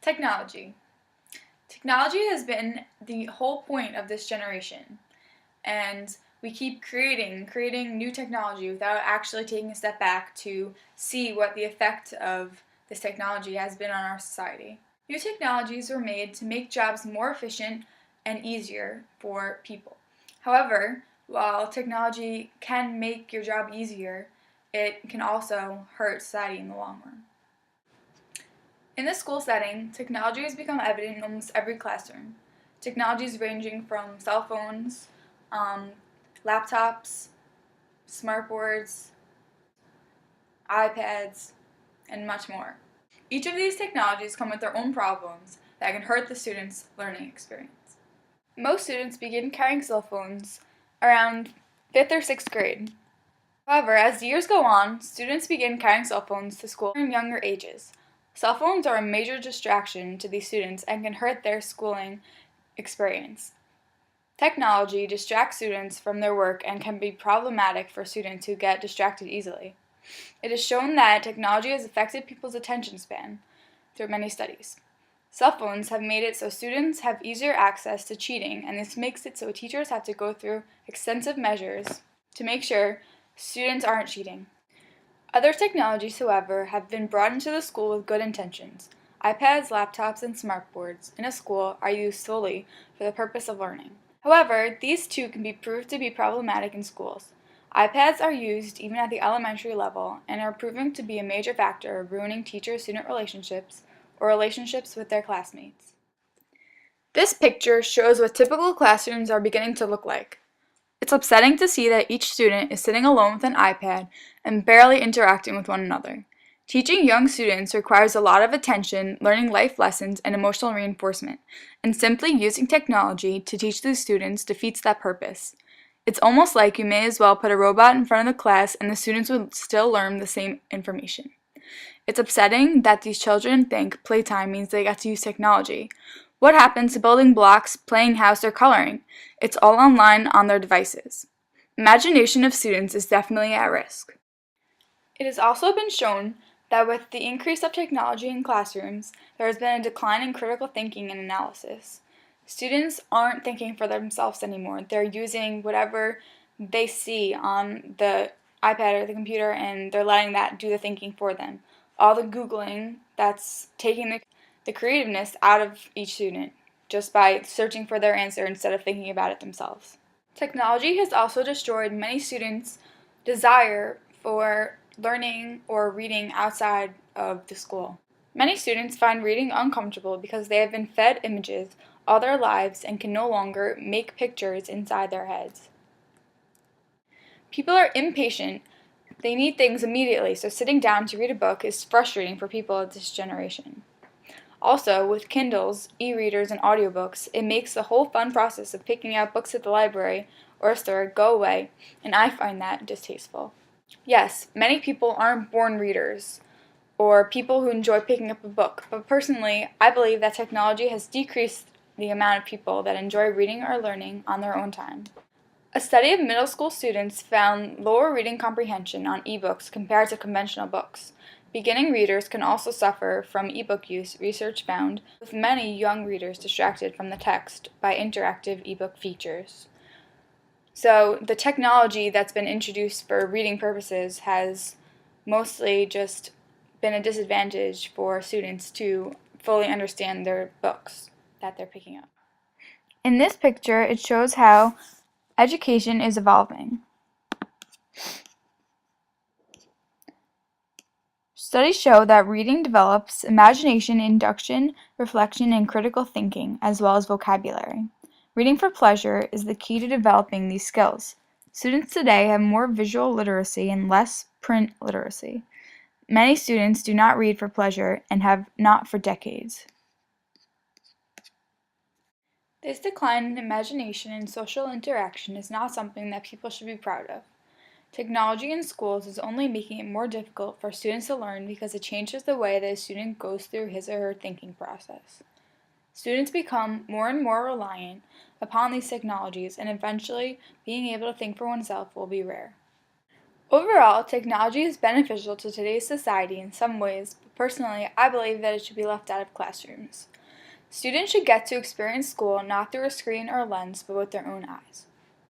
Technology. Technology has been the whole point of this generation, and we keep creating new technology without actually taking a step back to see what the effect of this technology has been on our society. New technologies were made to make jobs more efficient and easier for people. However, while technology can make your job easier, it can also hurt society in the long run. In the school setting, technology has become evident in almost every classroom. Technologies ranging from cell phones, laptops, smartboards, iPads, and much more. Each of these technologies come with their own problems that can hurt the student's learning experience. Most students begin carrying cell phones around 5th or 6th grade. However, as the years go on, students begin carrying cell phones to school in younger ages. Cell phones are a major distraction to these students and can hurt their schooling experience. Technology distracts students from their work and can be problematic for students who get distracted easily. It is shown that technology has affected people's attention span through many studies. Cell phones have made it so students have easier access to cheating, and this makes it so teachers have to go through extensive measures to make sure students aren't cheating. Other technologies, however, have been brought into the school with good intentions. iPads, laptops, and smartboards in a school are used solely for the purpose of learning. However, these too can be proved to be problematic in schools. iPads are used even at the elementary level and are proving to be a major factor of ruining teacher-student relationships or relationships with their classmates. This picture shows what typical classrooms are beginning to look like. It's upsetting to see that each student is sitting alone with an iPad and barely interacting with one another. Teaching young students requires a lot of attention, learning life lessons, and emotional reinforcement, and simply using technology to teach these students defeats that purpose. It's almost like you may as well put a robot in front of the class and the students would still learn the same information. It's upsetting that these children think playtime means they get to use technology. What happens to building blocks, playing house, or coloring? It's all online on their devices. Imagination of students is definitely at risk. It has also been shown that with the increase of technology in classrooms, there has been a decline in critical thinking and analysis. Students aren't thinking for themselves anymore. They're using whatever they see on the iPad or the computer, and they're letting that do the thinking for them. All the Googling, that's taking the creativeness out of each student just by searching for their answer instead of thinking about it themselves. Technology has also destroyed many students' desire for learning or reading outside of the school. Many students find reading uncomfortable because they have been fed images all their lives and can no longer make pictures inside their heads. People are impatient. They need things immediately, so sitting down to read a book is frustrating for people of this generation. Also, with Kindles, e-readers, and audiobooks, it makes the whole fun process of picking out books at the library or a store go away, and I find that distasteful. Yes, many people aren't born readers or people who enjoy picking up a book, but personally, I believe that technology has decreased the amount of people that enjoy reading or learning on their own time. A study of middle school students found lower reading comprehension on ebooks compared to conventional books. Beginning readers can also suffer from ebook use, research found, with many young readers distracted from the text by interactive ebook features. So the technology that's been introduced for reading purposes has mostly just been a disadvantage for students to fully understand their books that they're picking up. In this picture, it shows how education is evolving. Studies show that reading develops imagination, induction, reflection, and critical thinking, as well as vocabulary. Reading for pleasure is the key to developing these skills. Students today have more visual literacy and less print literacy. Many students do not read for pleasure and have not for decades. This decline in imagination and social interaction is not something that people should be proud of. Technology in schools is only making it more difficult for students to learn because it changes the way that a student goes through his or her thinking process. Students become more and more reliant upon these technologies, and eventually being able to think for oneself will be rare. Overall, technology is beneficial to today's society in some ways, Personally, I believe that it should be left out of classrooms. Students should get to experience school not through a screen or lens, but with their own eyes.